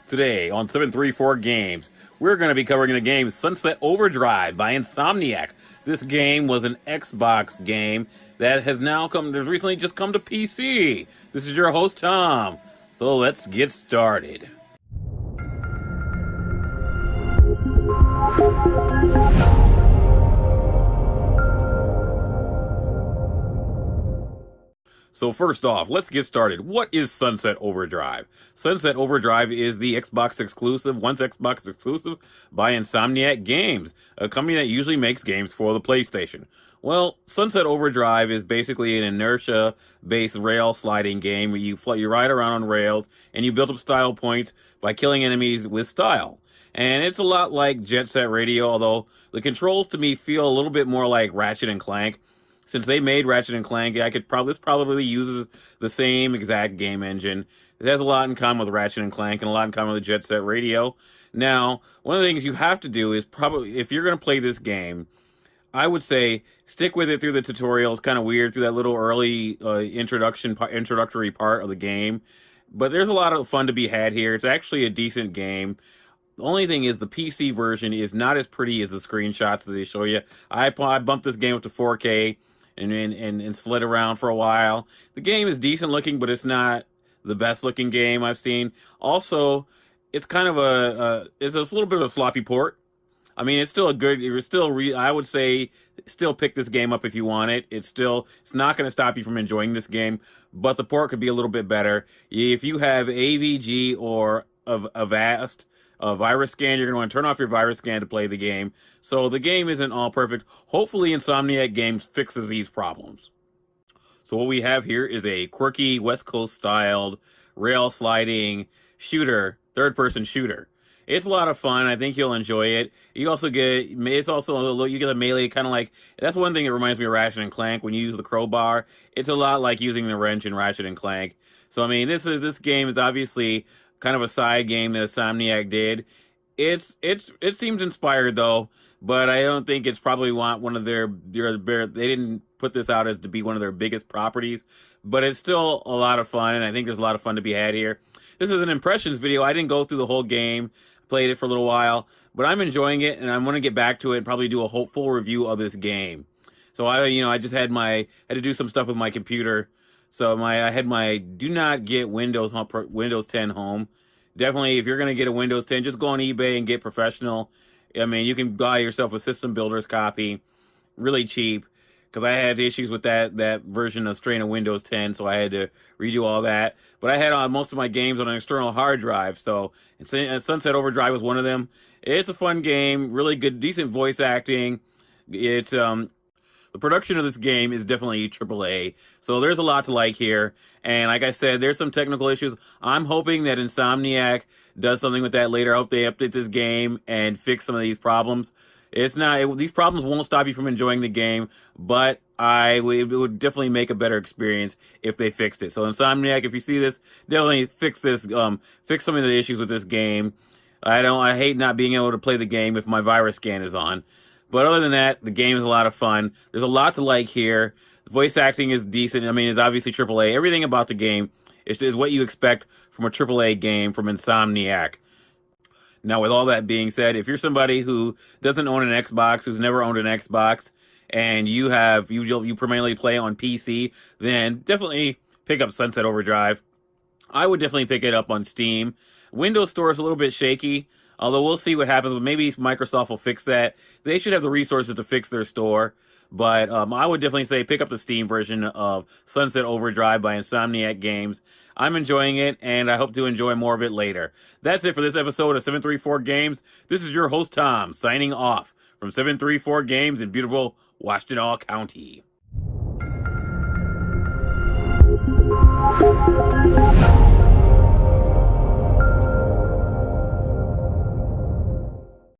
Today on 734 Games, we're going to be covering the game Sunset Overdrive by Insomniac. This game was an Xbox game that has recently just come to PC. This is your host, Tom. So let's get started. So first off, let's get started. What is Sunset Overdrive? Sunset Overdrive is the Xbox exclusive, once Xbox exclusive, by Insomniac Games, a company that usually makes games for the PlayStation. Well, Sunset Overdrive is basically an inertia-based rail sliding game where you ride around on rails and you build up style points by killing enemies with style. And it's a lot like Jet Set Radio, although the controls to me feel a little bit more like Ratchet and Clank. Since they made Ratchet and Clank, this probably uses the same exact game engine. It has a lot in common with Ratchet and Clank and a lot in common with Jet Set Radio. Now, one of the things you have to do is probably, if you're going to play this game, I would say stick with it through the tutorial. It's kind of weird through that little early introductory part of the game. But there's a lot of fun to be had here. It's actually a decent game. The only thing is the PC version is not as pretty as the screenshots that they show you. I bumped this game up to 4K. And slid around for a while. The game is decent looking, but it's not the best looking game I've seen. Also, it's kind of it's a little bit of a sloppy port. I mean, it's still I would say still pick this game up if you want it. It's not going to stop you from enjoying this game, but the port could be a little bit better. If you have AVG or Avast, virus scan, you're going to want to turn off your virus scan to play the game. So the game isn't all perfect. Hopefully Insomniac Games fixes these problems. So what we have here is a quirky West Coast styled rail sliding shooter, third person shooter. It's a lot of fun. I think you'll enjoy it. You also get you get a melee kind of like, that's one thing that reminds me of Ratchet and Clank when you use the crowbar. It's a lot like using the wrench in Ratchet and Clank. So I mean, this game is obviously kind of a side game that Insomniac did. It seems inspired though, but I don't think it's probably one of their they didn't put this out as to be one of their biggest properties, but it's still a lot of fun, and I think there's a lot of fun to be had here. This is an impressions video. I didn't go through the whole game, played it for a little while, but I'm enjoying it, and I'm going to get back to it and probably do a full review of this game. So I just had to do some stuff with my computer. So I had my do not get Windows 10 home. Definitely, if you're going to get a Windows 10, just go on eBay and get professional. I mean, you can buy yourself a System Builder's copy, really cheap, because I had issues with that version of strain of Windows 10, so I had to redo all that. But I had most of my games on an external hard drive, so Sunset Overdrive was one of them. It's a fun game, really good, decent voice acting. It's the production of this game is definitely AAA, so there's a lot to like here. And like I said, there's some technical issues. I'm hoping that Insomniac does something with that later. I hope they update this game and fix some of these problems. These problems won't stop you from enjoying the game, but it would definitely make a better experience if they fixed it. So Insomniac, if you see this, definitely fix this. Fix some of the issues with this game. I hate not being able to play the game if my virus scan is on. But other than that, the game is a lot of fun. There's a lot to like here. The voice acting is decent. I mean, it's obviously AAA. Everything about the game is what you expect from a AAA game from Insomniac. Now, with all that being said, if you're somebody who doesn't own an Xbox, who's never owned an Xbox, and you primarily play on PC, then definitely pick up Sunset Overdrive. I would definitely pick it up on Steam. Windows Store is a little bit shaky. Although we'll see what happens. Maybe Microsoft will fix that. They should have the resources to fix their store. But I would definitely say pick up the Steam version of Sunset Overdrive by Insomniac Games. I'm enjoying it, and I hope to enjoy more of it later. That's it for this episode of 734 Games. This is your host, Tom, signing off from 734 Games in beautiful Washtenaw County.